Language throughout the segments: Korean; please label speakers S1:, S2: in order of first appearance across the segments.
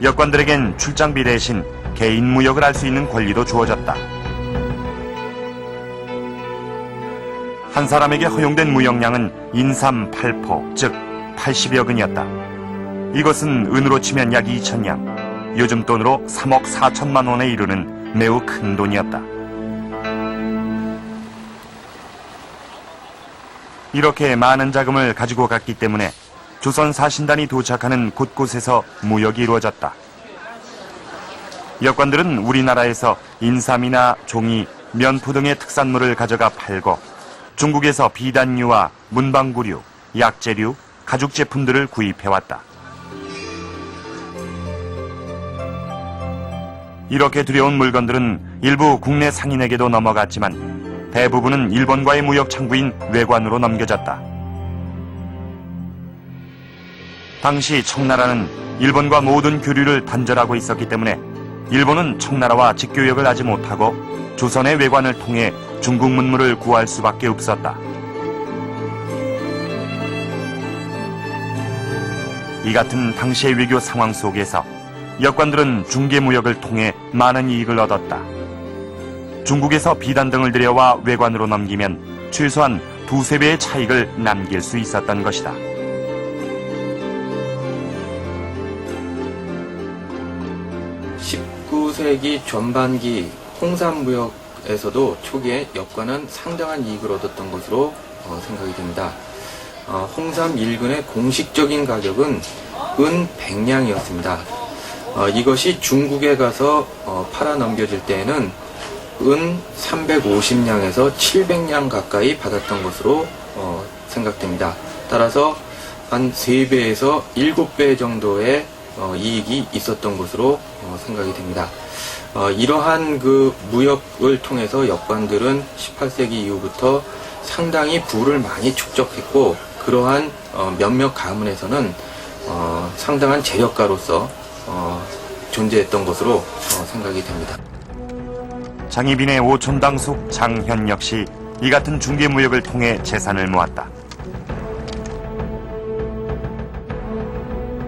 S1: 역관들에겐 출장비 대신 개인 무역을 할 수 있는 권리도 주어졌다. 한 사람에게 허용된 무역량은 인삼 8포, 즉 80여 근이었다. 이것은 은으로 치면 약 2,000냥, 요즘 돈으로 3억 4천만 원에 이르는 매우 큰 돈이었다. 이렇게 많은 자금을 가지고 갔기 때문에 조선 사신단이 도착하는 곳곳에서 무역이 이루어졌다. 역관들은 우리나라에서 인삼이나 종이, 면포 등의 특산물을 가져가 팔고 중국에서 비단류와 문방구류, 약재류, 가죽 제품들을 구입해왔다. 이렇게 들여온 물건들은 일부 국내 상인에게도 넘어갔지만 대부분은 일본과의 무역 창구인 외관으로 넘겨졌다. 당시 청나라는 일본과 모든 교류를 단절하고 있었기 때문에 일본은 청나라와 직교역을 하지 못하고 조선의 외관을 통해 중국 문물을 구할 수밖에 없었다. 이 같은 당시의 외교 상황 속에서 역관들은 중개무역을 통해 많은 이익을 얻었다. 중국에서 비단 등을 들여와 외관으로 넘기면 최소한 2~3배의 차익을 남길 수 있었던 것이다.
S2: (19세기) 전반기 홍삼무역에서도 초기에 역관은 상당한 이익을 얻었던 것으로 생각이 됩니다. 홍삼 1근의 공식적인 가격은 은 100냥이었습니다. 이것이 중국에 가서 팔아 넘겨질 때에는 은 350냥에서 700냥 가까이 받았던 것으로 생각됩니다. 따라서 한 3배에서 7배 정도의 이익이 있었던 것으로 생각이 됩니다. 이러한 그 무역을 통해서 역관들은 18세기 이후부터 상당히 부를 많이 축적했고 그러한 몇몇 가문에서는 상당한 재력가로서 존재했던 것으로 생각이 됩니다.
S1: 장희빈의 오촌당숙 장현 역시 이 같은 중개무역을 통해 재산을 모았다.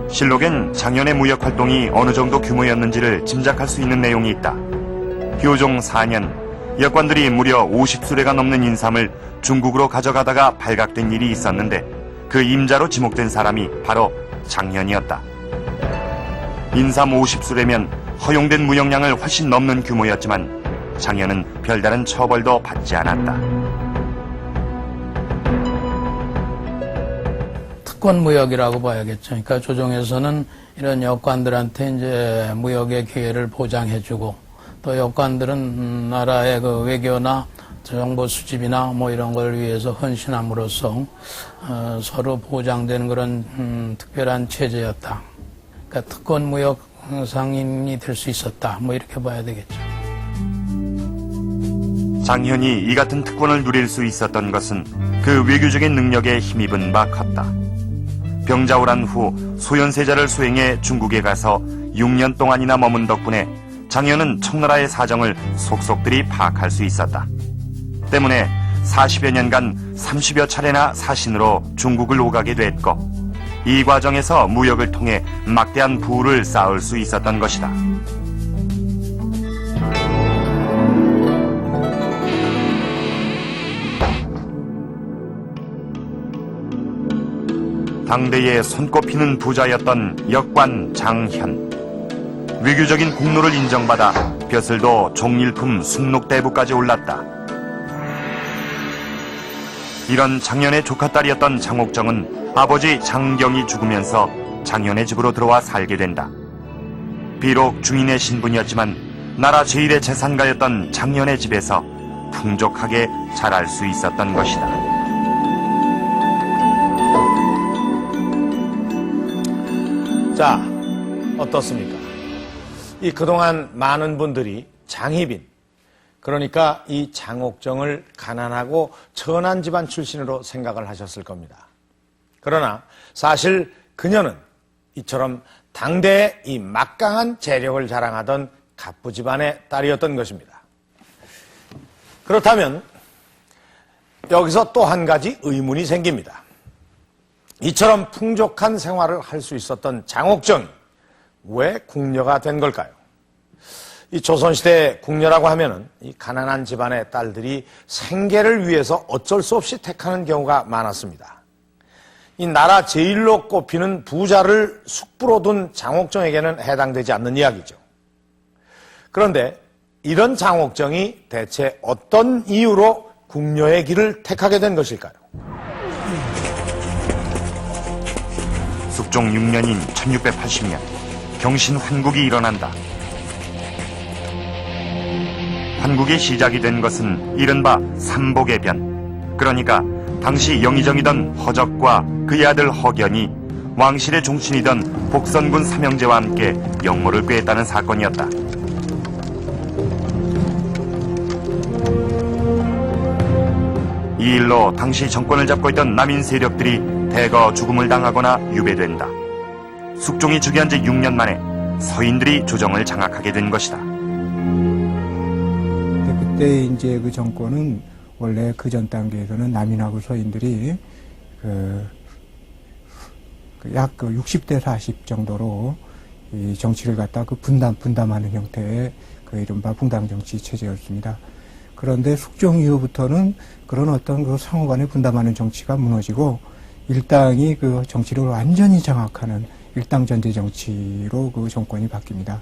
S1: 실록엔 장현의 무역 활동이 어느 정도 규모였는지를 짐작할 수 있는 내용이 있다. 효종 4년, 역관들이 무려 50수레가 넘는 인삼을 중국으로 가져가다가 발각된 일이 있었는데 그 임자로 지목된 사람이 바로 장현이었다. 인삼 50수레면 허용된 무역량을 훨씬 넘는 규모였지만 장현은 별다른 처벌도 받지 않았다.
S3: 특권무역이라고 봐야겠죠. 그러니까 조정에서는 이런 역관들한테 이제 무역의 기회를 보장해주고 또 역관들은 나라의 그 외교나 정보 수집이나 뭐 이런 걸 위해서 헌신함으로써 서로 보장되는 그런 특별한 체제였다. 그러니까 특권무역 상인이 될 수 있었다. 뭐 이렇게 봐야 되겠죠.
S1: 장현이 이 같은 특권을 누릴 수 있었던 것은 그 외교적인 능력에 힘입은 바 컸다. 병자호란 후 소현세자를 수행해 중국에 가서 6년 동안이나 머문 덕분에 장현은 청나라의 사정을 속속들이 파악할 수 있었다. 때문에 40여 년간 30여 차례나 사신으로 중국을 오가게 됐고 이 과정에서 무역을 통해 막대한 부를 쌓을 수 있었던 것이다. 당대의 손꼽히는 부자였던 역관 장현. 외교적인 공로를 인정받아 벼슬도 종일품 숭록대부까지 올랐다. 이런 장현의 조카딸이었던 장옥정은 아버지 장경이 죽으면서 장현의 집으로 들어와 살게 된다. 비록 중인의 신분이었지만 나라 제1의 재산가였던 장현의 집에서 풍족하게 자랄 수 있었던 것이다.
S4: 자, 어떻습니까? 이 그동안 많은 분들이 장희빈, 그러니까 이 장옥정을 가난하고 천한 집안 출신으로 생각을 하셨을 겁니다. 그러나 사실 그녀는 이처럼 당대의 이 막강한 재력을 자랑하던 갑부 집안의 딸이었던 것입니다. 그렇다면 여기서 또 한 가지 의문이 생깁니다. 이처럼 풍족한 생활을 할 수 있었던 장옥정이 왜 궁녀가 된 걸까요? 이 조선시대 궁녀라고 하면은 이 가난한 집안의 딸들이 생계를 위해서 어쩔 수 없이 택하는 경우가 많았습니다. 이 나라 제일로 꼽히는 부자를 숙부로 둔 장옥정에게는 해당되지 않는 이야기죠. 그런데 이런 장옥정이 대체 어떤 이유로 궁녀의 길을 택하게 된 것일까요?
S1: 숙종 6년인 1680년 경신 환국이 일어난다. 환국이 시작이 된 것은 이른바 삼복의 변. 그러니까 당시 영의정이던 허적과 그의 아들 허견이 왕실의 종친이던 복선군 삼형제와 함께 영모를 꾀했다는 사건이었다. 이 일로 당시 정권을 잡고 있던 남인 세력들이 대거 죽음을 당하거나 유배된다. 숙종이 즉위한 지 6년 만에 서인들이 조정을 장악하게 된 것이다.
S5: 그때 이제 그 정권은 원래 그 전 단계에서는 남인하고 서인들이 약 60대 40 정도로 이 정치를 갖다 분담하는 형태의 그 이른바 붕당정치 체제였습니다. 그런데 숙종 이후부터는 그런 어떤 그 상호간에 분담하는 정치가 무너지고 일당이 그 정치를 완전히 장악하는 일당전제 정치로 그 정권이 바뀝니다.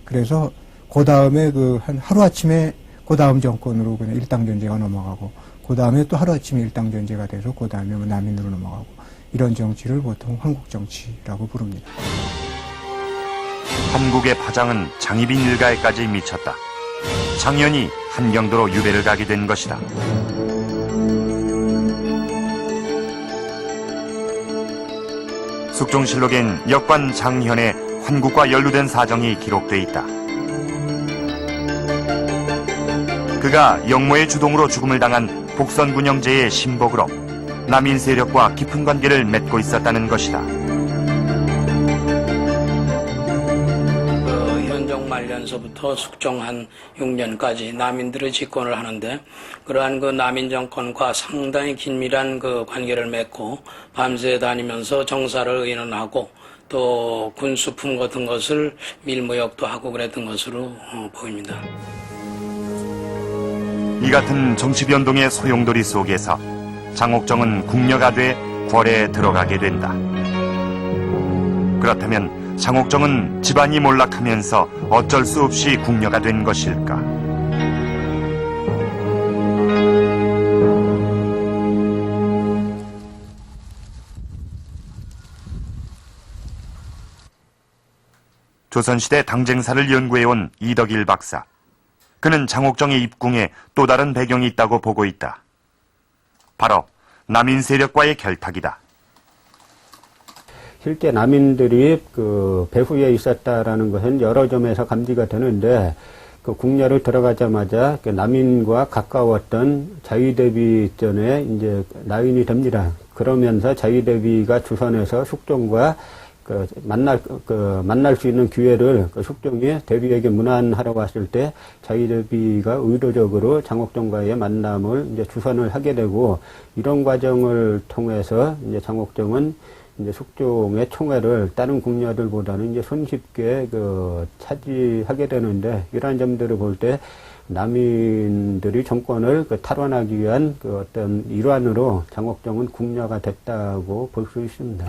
S5: 그래서 그 다음에 한 하루아침에 그 다음 정권으로 그냥 일당전제가 넘어가고 그 다음에 또 하루아침에 일당전제가 돼서 그 다음에 남인으로 넘어가고 이런 정치를 보통 황국정치라고 부릅니다.
S1: 한국의 파장은 장희빈 일가에까지 미쳤다. 장현이 한경도로 유배를 가게 된 것이다. 숙종실록엔 역관 장현의 환국과 연루된 사정이 기록돼 있다. 그가 영모의 주동으로 죽음을 당한 복선군 형제의 신복으로 남인 세력과 깊은 관계를 맺고 있었다는 것이다.
S3: 현종 말년서부터 숙종 한 6년까지 남인들의 집권을 하는데 그러한 그 남인 정권과 상당히 긴밀한 그 관계를 맺고 밤새 다니면서 정사를 의논하고 또 군수품 같은 것을 밀무역도 하고 그랬던 것으로 보입니다.
S1: 이 같은 정치 변동의 소용돌이 속에서 장옥정은 궁녀가 돼 궐에 들어가게 된다. 그렇다면 장옥정은 집안이 몰락하면서 어쩔 수 없이 궁녀가 된 것일까? 조선시대 당쟁사를 연구해온 이덕일 박사. 그는 장옥정의 입궁에 또 다른 배경이 있다고 보고 있다. 바로 남인 세력과의 결탁이다.
S6: 실제 남인들이 그 배후에 있었다라는 것은 여러 점에서 감지가 되는데 그 궁녀를 들어가자마자 그 남인과 가까웠던 자위대비 전에 이제 나인이 됩니다. 그러면서 자위대비가 주선해서 숙종과 만날 수 있는 기회를 숙종이 대비에게 문안하러 왔을 때 자위대비가 의도적으로 장옥정과의 만남을 이제 주선을 하게 되고 이런 과정을 통해서 이제 장옥정은 이제 숙종의 총애를 다른 궁녀들보다는 이제 손쉽게 차지하게 되는데 이러한 점들을 볼 때 남인들이 정권을 탈환하기 위한 어떤 일환으로 장옥정은 궁녀가 됐다고 볼 수 있습니다.